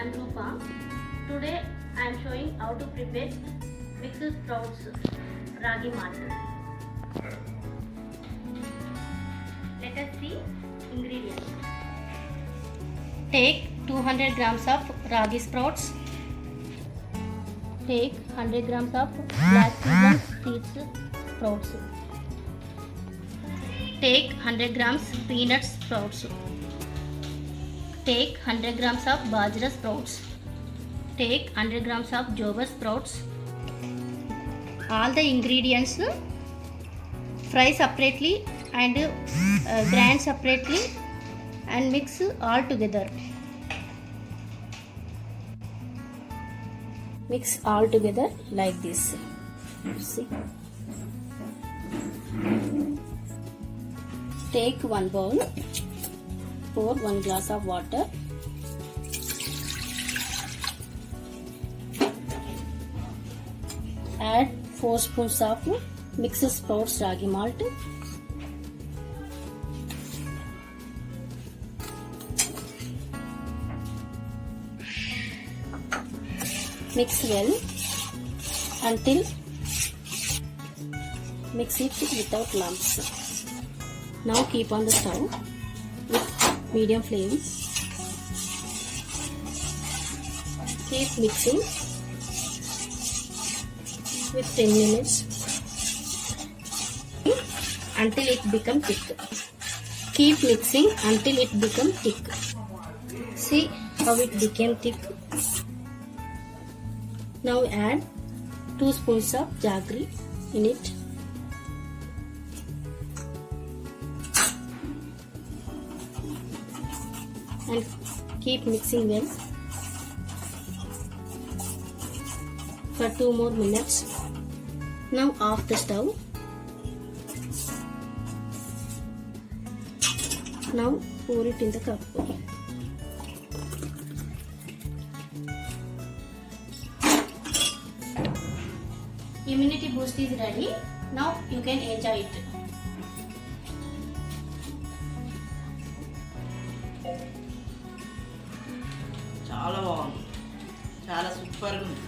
am Rupa. Today I am showing how to prepare mixed sprouts Ragi Malt. Let us see ingredients. Take 200 grams of Ragi sprouts. Take 100 grams of black seeds sprouts. Take 100 grams peanut sprouts. Take 100 grams of bajra sprouts. Take 100 grams of jowar sprouts. All the ingredients fry separately and grind separately and mix all together. Mix all together like this. See. Take one bowl. Pour 1 glass of water. Add 4 spoons of mixed sprouts Ragi malt. Mix well until mix it without lumps. Now keep on the stove with medium flame. Keep mixing with 10 minutes until it becomes thick. Keep mixing until it becomes thick. See how it became thick. Now add 2 spoons of jaggery in it. And keep mixing well for 2 more minutes. Now off the stove. Now pour it in the cup. Immunity boost is ready. Now you can enjoy it. చాలా బాగుంది, చాలా సూపర్గా ఉంది.